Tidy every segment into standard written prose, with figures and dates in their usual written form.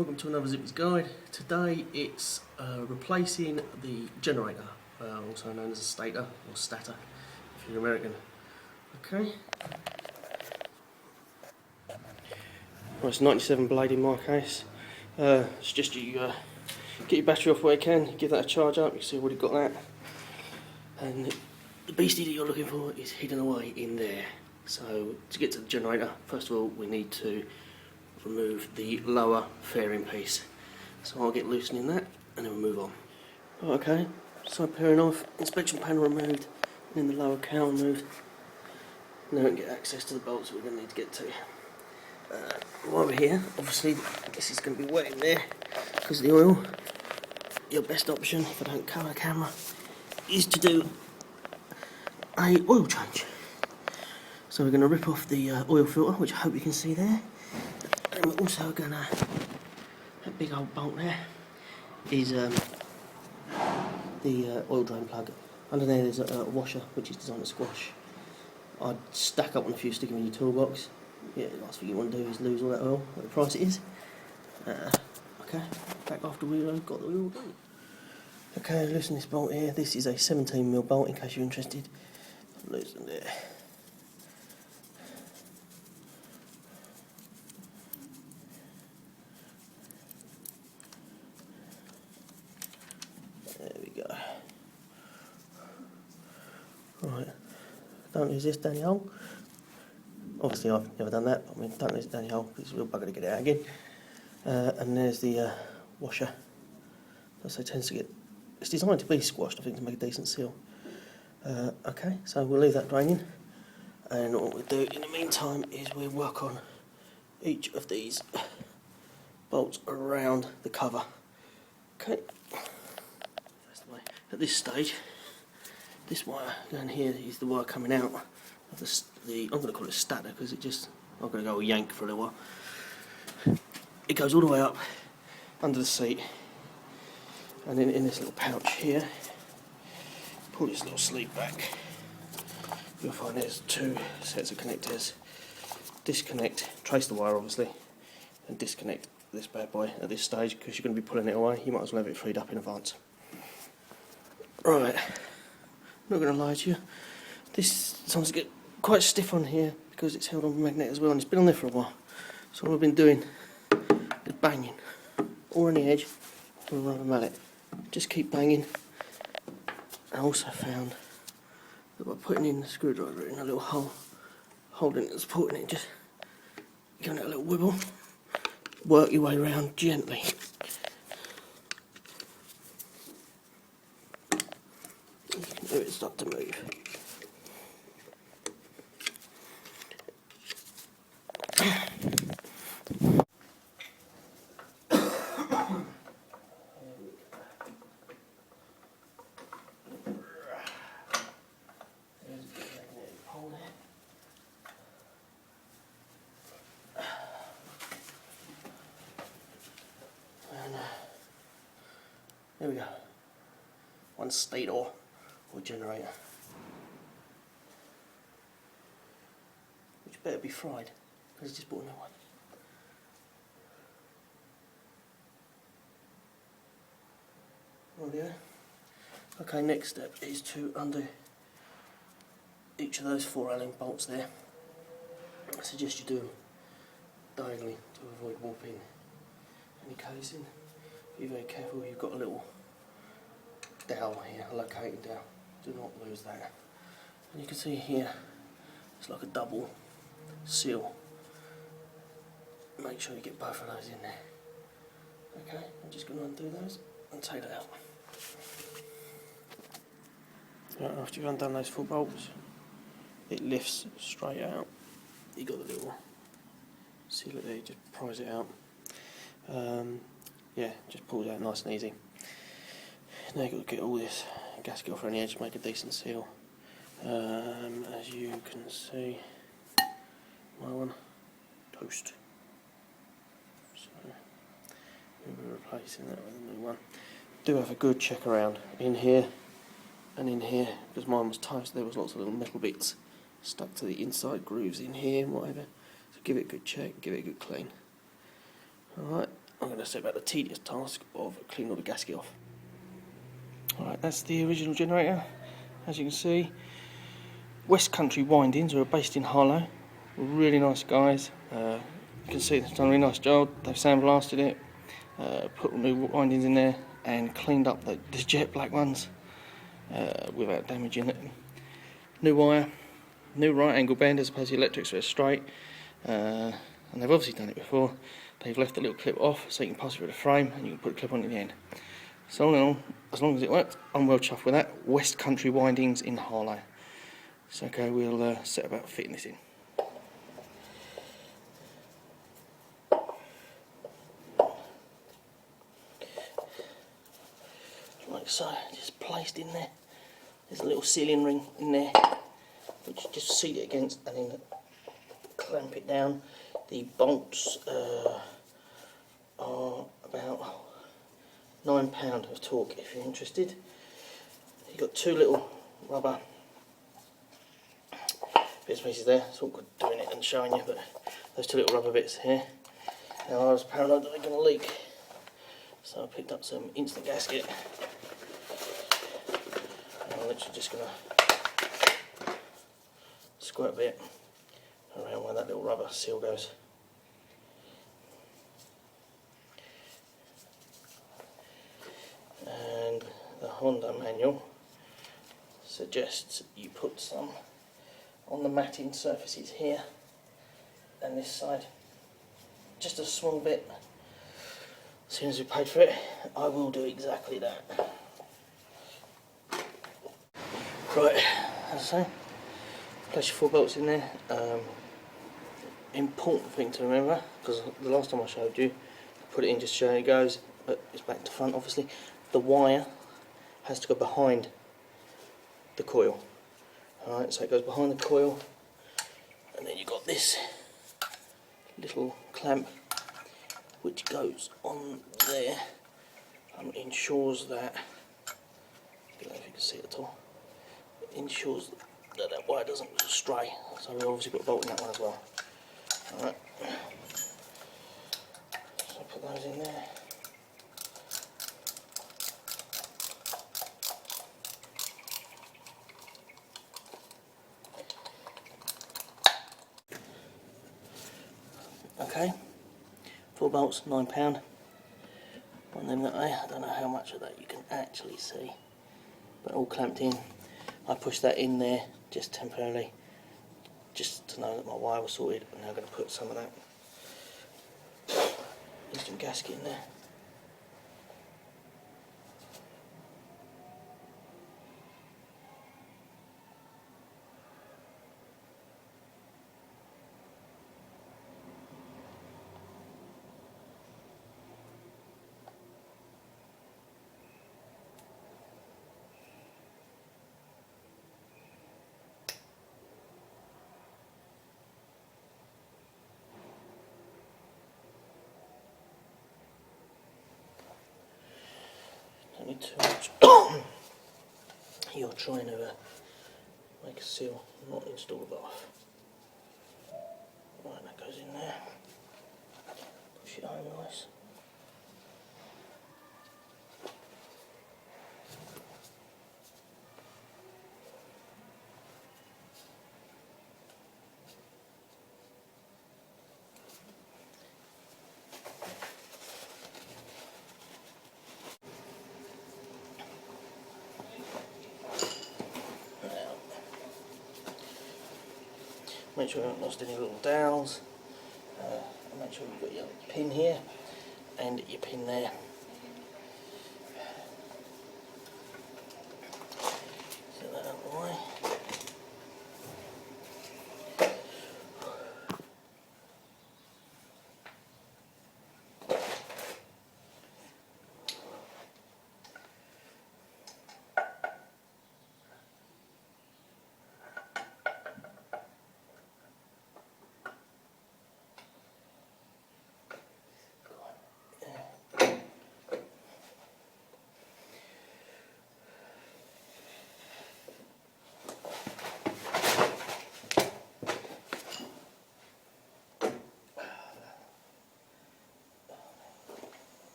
Welcome to another Zippys guide. Today it's replacing the generator, also known as a stator or stator if you're American. Okay. Well, it's 97 blade in my case. It's just you get your battery off where you can, give that a charge up. You see I've already got that. And the beastie that you're looking for is hidden away in there. So to get to the generator, first of all we need to remove the lower fairing piece. So I'll get loosening that and then we'll move on. Okay, side pairing off, inspection panel removed, and then the lower cowl removed. Now we can get access to the bolts we're going to need to get to. While we're here, obviously this is going to be wet in there because of the oil. Your best option, if I don't cover the camera, is to do a oil change. So we're going to rip off the oil filter, which I hope you can see there. And we're also going to, that big old bolt there is the oil drain plug. Under there there's a washer which is designed to squash. I'd stack up on a few, stick them in your toolbox. Yeah, the last thing you want to do is lose all that oil at the price it is. Okay, back after we got the oil done. Okay, loosen this bolt here. This is a 17mm bolt in case you're interested. Loosen there. There we go. Right, don't lose this down the hole. Obviously I've never done that, but I mean, don't lose it down the hole because it's a real bugger to get it out again. And there's the washer. So it tends to get, it's designed to be squashed, I think, to make a decent seal. Okay, so we'll leave that draining, and what we'll do in the meantime is we'll work on each of these bolts around the cover. Okay. At this stage, this wire down here is the wire coming out of the I'm going to call it stator because it just, I'm going to go yank for a little while. It goes all the way up under the seat, and then in this little pouch here, pull this little sleeve back. You'll find there's two sets of connectors. Disconnect, trace the wire obviously, and disconnect this bad boy at this stage because you're going to be pulling it away. You might as well have it freed up in advance. Right, not going to lie to you, this sometimes to get quite stiff on here because it's held on a magnet as well, and it's been on there for a while. So what I've been doing is banging, or on the edge with a rubber mallet. Just keep banging. I also found that by putting in the screwdriver in a little hole, holding it and supporting it, just giving it a little wibble, work your way around gently. It start to move. And there we go. One Stator or generator, which better be fried because I just bought a new one. There we go. Okay, next step is to undo each of those 4 Allen bolts there. I suggest you do them diagonally to avoid warping any casing. Be very careful, you've got a little dowel here, a locating dowel. Do not lose that. And you can see here, it's like a double seal. Make sure you get both of those in there. Okay, I'm just going to undo those and take that out. Right, after you've undone those 4 bolts, it lifts straight out. You got the little sealer there, just prise it out. Yeah, just pulls out nice and easy. Now you've got to get all this gasket off around the edge to make a decent seal. As you can see, my one, toast. So we'll be replacing that with a new one. Do have a good check around in here and in here, because mine was tight, so there was lots of little metal bits stuck to the inside grooves in here and whatever. So give it a good check, give it a good clean. Alright, I'm going going to set about the tedious task of cleaning all the gasket off. Alright, that's the original generator. As you can see, West Country Windings are based in Harlow. Really nice guys. You can see they've done a really nice job. They've sandblasted it, put new windings in there, and cleaned up the jet black ones without damaging it. New wire, new right angle bend as opposed to the electrics, so it's straight. And they've obviously done it before. They've left the little clip off so you can pass it through the frame and you can put the clip on at the end. So all in all, as long as it worked, I'm well chuffed with that. West Country Windings in Harlow. So okay, we'll set about fitting this in. Like so, just placed in there. There's a little sealing ring in there, which you just seat it against and then clamp it down. The bolts are about £9 of torque if you're interested. You've got two little rubber bits and pieces there. It's awkward doing it and showing you, but those two little rubber bits here. Now I was paranoid that they're going to leak, so I picked up some instant gasket. And I'm literally just going to squirt a bit around where that little rubber seal goes. And the Honda manual suggests you put some on the matting surfaces here and this side, just a small bit. As soon as we paid for it, I will do exactly that. Right, as I say, place your 4 bolts in there. Important thing to remember, because the last time I showed you, put it in just to show how it goes, but it's back to front obviously. The wire has to go behind the coil. Alright, so it goes behind the coil, and then you've got this little clamp which goes on there and ensures that, I don't know if you can see it at all, it ensures that that wire doesn't stray. So we've obviously got a bolt in that one as well. Alright, so put those in there. Okay, 4 bolts, £9. On them that way, I don't know how much of that you can actually see, but all clamped in. I pushed that in there just temporarily, just to know that my wire was sorted. I'm now going to put some of that instant gasket in there. Don't need too much. You're trying to make a seal, not install the bath. Right, that goes in there. Push it home nice. Make sure you haven't lost any little dowels. Make sure you've got your pin here and your pin there. Get that out of the way.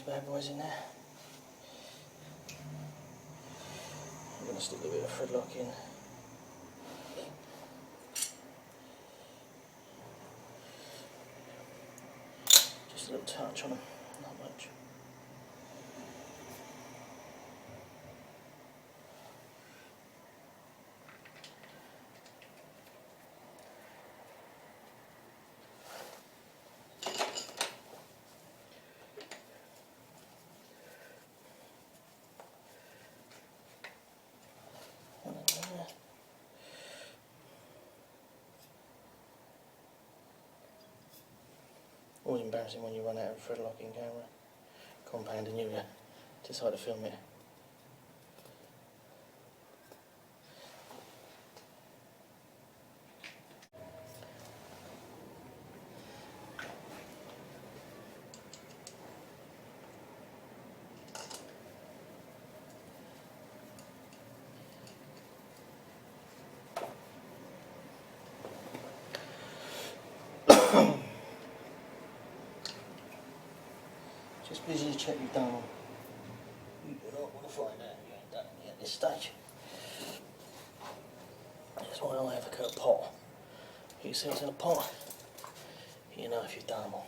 bad boys in there. I'm going to stick a bit of thread lock in. Just a little touch on them, not much. Always embarrassing when you run out of thread locking camera compound and you decide to film it. Just busy to check you've done them. You do not want to find out you ain't done it at this stage. That's why I have a coat pot. You see what's in a pot, you know if you've done them all.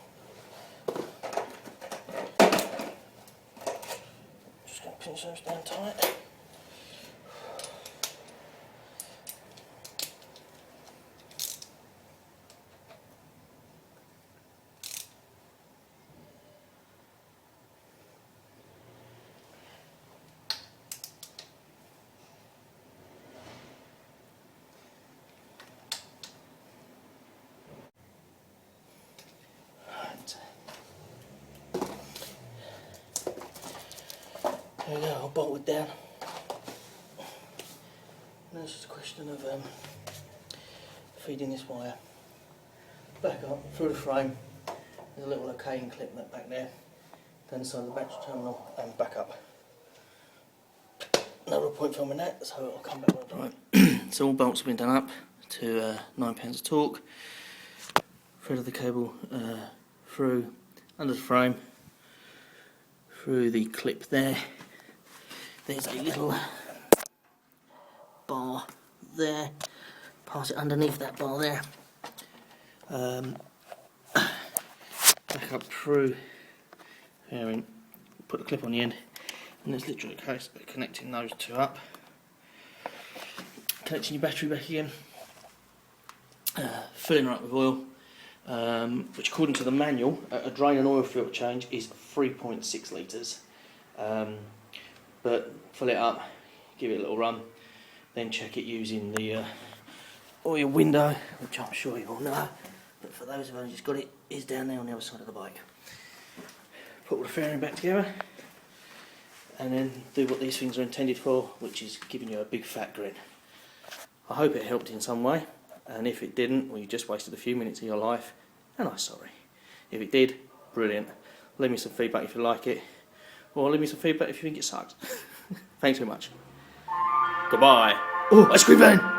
Just going to pinch those down tight. There we go, I'll bolt it down. Now it's just a question of feeding this wire back up through the frame. There's a little locating clip back there, down the side of the battery terminal and back up. No real point filming that, so I'll come back with it. Right, so all bolts have been done up to 9 pounds of torque. Thread of the cable through under the frame, through the clip there. There's a little bar there, pass it underneath that bar there, back up through, put the clip on the end, and there's literally a case of connecting those two up, connecting your battery back again, filling her up with oil, which according to the manual, a drain and oil filter change is 3.6 litres. But fill it up, give it a little run, then check it using the oil window, which I'm sure you all know, but for those of us who just got it, is down there on the other side of the bike. Put all the fairing back together, and then do what these things are intended for, which is giving you a big fat grin. I hope it helped in some way, and if it didn't, well, you just wasted a few minutes of your life, and I'm sorry. If it did, brilliant. Leave me some feedback if you like it. Or leave me some feedback if you think it sucks. Thanks very much. Goodbye. Oh, ice cream van!